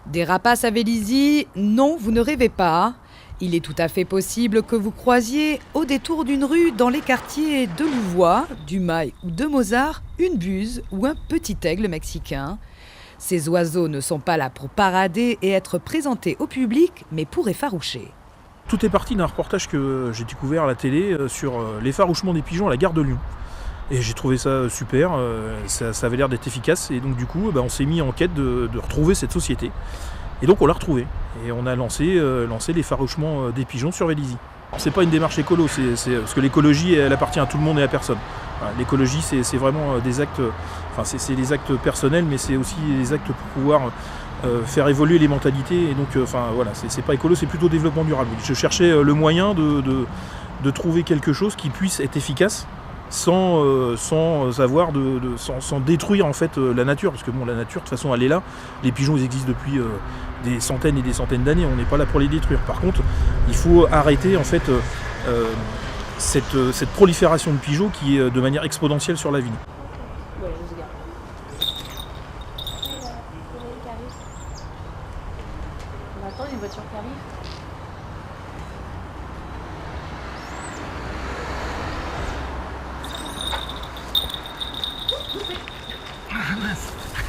Des rapaces à Vélizy? Non, vous ne rêvez pas. Il est tout à fait possible que vous croisiez, au détour d'une rue dans les quartiers de Louvois, du Mail ou de Mozart, une buse ou un petit aigle mexicain. Ces oiseaux ne sont pas là pour parader et être présentés au public, mais pour effaroucher. Tout est parti d'un reportage que j'ai découvert à la télé sur l'effarouchement des pigeons à la gare de Lyon. Et j'ai trouvé ça super, ça avait l'air d'être efficace. Et donc du coup, on s'est mis en quête de retrouver cette société. Et donc on l'a retrouvée. Et on a lancé l'effarouchement des pigeons sur Vélizy. C'est pas une démarche écolo, parce que l'écologie, elle appartient à tout le monde et à personne. Voilà, l'écologie, c'est vraiment des actes, c'est des actes personnels, mais c'est aussi des actes pour pouvoir faire évoluer les mentalités. Et donc, c'est pas écolo, c'est plutôt développement durable. Je cherchais le moyen de trouver quelque chose qui puisse être efficace sans détruire en fait la nature, parce que la nature de toute façon elle est là, les pigeons ils existent depuis des centaines et des centaines d'années, on n'est pas là pour les détruire. Par contre, il faut arrêter en fait cette prolifération de pigeons qui est de manière exponentielle sur la ville. On attend une voiture qui arrive.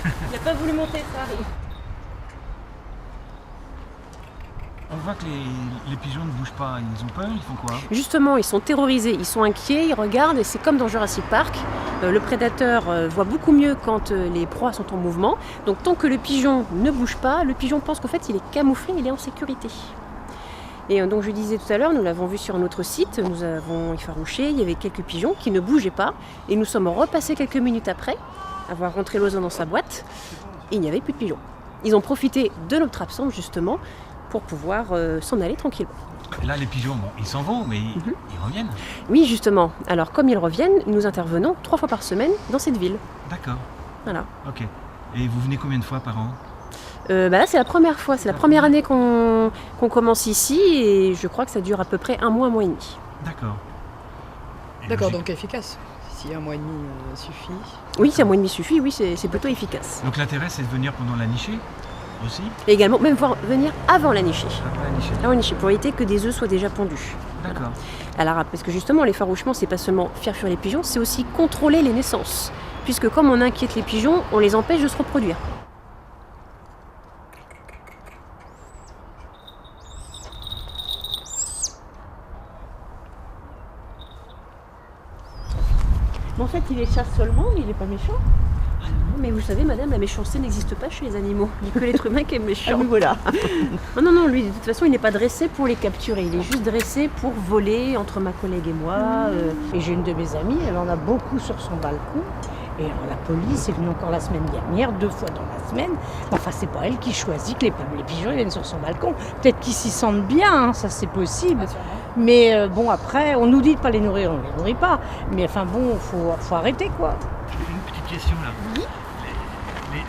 Il n'a pas voulu monter, ça arrive. On voit que les pigeons ne bougent pas, ils ont peur, ils font quoi? Justement, ils sont terrorisés, ils sont inquiets, ils regardent et c'est comme dans Jurassic Park. Le prédateur voit beaucoup mieux quand les proies sont en mouvement. Donc tant que le pigeon ne bouge pas, le pigeon pense qu'en fait il est camouflé, il est en sécurité. Et donc je disais tout à l'heure, nous l'avons vu sur un autre site, nous avons effarouché, il y avait quelques pigeons qui ne bougeaient pas. Et nous sommes repassés quelques minutes après, avoir rentré l'oiseau dans sa boîte, et il n'y avait plus de pigeons. Ils ont profité de notre absence justement pour pouvoir s'en aller tranquillement. Et là les pigeons, ils s'en vont, mais ils reviennent. Oui, justement. Alors comme ils reviennent, nous intervenons 3 fois par semaine dans cette ville. D'accord. Voilà. Ok. Et vous venez combien de fois par an? Là c'est la première fois, c'est la première année qu'on commence ici et je crois que ça dure à peu près un mois et demi. D'accord. D'accord, donc efficace. Si un mois et demi suffit. Oui, si un mois et demi suffit, oui, c'est plutôt efficace. Donc l'intérêt c'est de venir pendant la nichée aussi? Et également, même venir avant la nichée. Avant la nichée. Avant la nichée, pour éviter que des œufs soient déjà pondus. D'accord. Alors, parce que justement, l'effarouchement, c'est pas seulement faire fuir les pigeons, c'est aussi contrôler les naissances. Puisque comme on inquiète les pigeons, on les empêche de se reproduire. En fait, il les chasse seulement, mais il n'est pas méchant. Ah non, mais vous savez, madame, la méchanceté n'existe pas chez les animaux. Il n'y a que l'être humain qui est méchant. Ah, voilà. Non, lui, de toute façon, il n'est pas dressé pour les capturer. Il est juste dressé pour voler entre ma collègue et moi. Et j'ai une de mes amies, elle en a beaucoup sur son balcon. Et alors, la police est venue encore la semaine dernière, 2 fois dans la semaine. Enfin, c'est pas elle qui choisit que les pigeons viennent sur son balcon. Peut-être qu'ils s'y sentent bien, hein, ça c'est possible. Mais bon, après, on nous dit de pas les nourrir, on les nourrit pas. Mais enfin bon, faut arrêter quoi. J'ai une petite question là. Oui.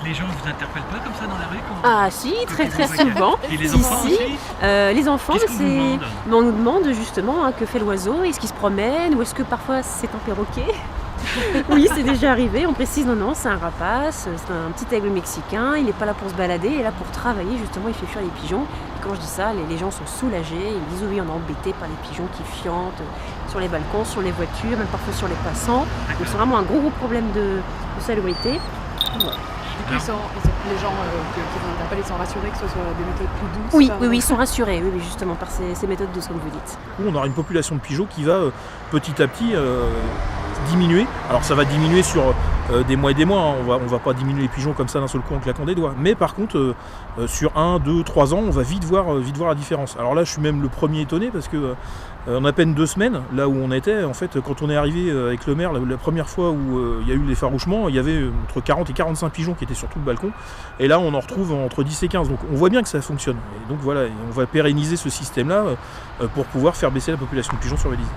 Les gens vous interpellent pas comme ça dans la rue Ah si, très souvent. Et les Si, enfants si. aussi? Les enfants, Qu'est-ce qu'on vous demande? Mais on nous demande justement que fait l'oiseau, est-ce qu'il se promène ou est-ce que parfois c'est un perroquet? Oui, c'est déjà arrivé, on précise non, c'est un rapace, c'est un petit aigle mexicain, il n'est pas là pour se balader, il est là pour travailler, justement il fait fuir les pigeons. Et quand je dis ça, les gens sont soulagés, ils me disent oui, on est embêtés par les pigeons qui fiantent sur les balcons, sur les voitures, même parfois sur les passants. Donc c'est vraiment un gros problème de salubrité. Voilà. Les gens qui vont interpeller sont rassurés que ce soit des méthodes plus douces? Oui, ils sont rassurés, oui, justement, par ces méthodes douces, comme vous dites. On aura une population de pigeons qui va petit à petit diminuer. Alors ça va diminuer sur des mois et des mois, hein. On va pas diminuer les pigeons comme ça d'un seul coup en claquant des doigts. Mais par contre, sur 1, 2, 3 ans, on va vite voir la différence. Alors là, je suis même le premier étonné parce que en à peine 2 semaines, là où on était, en fait, quand on est arrivé avec le maire, la première fois où il y a eu l'effarouchement, il y avait entre 40 et 45 pigeons qui étaient sur tout le balcon. Et là, on en retrouve entre 10 et 15. Donc on voit bien que ça fonctionne. Et donc voilà, on va pérenniser ce système-là pour pouvoir faire baisser la population de pigeons sur Vélizy.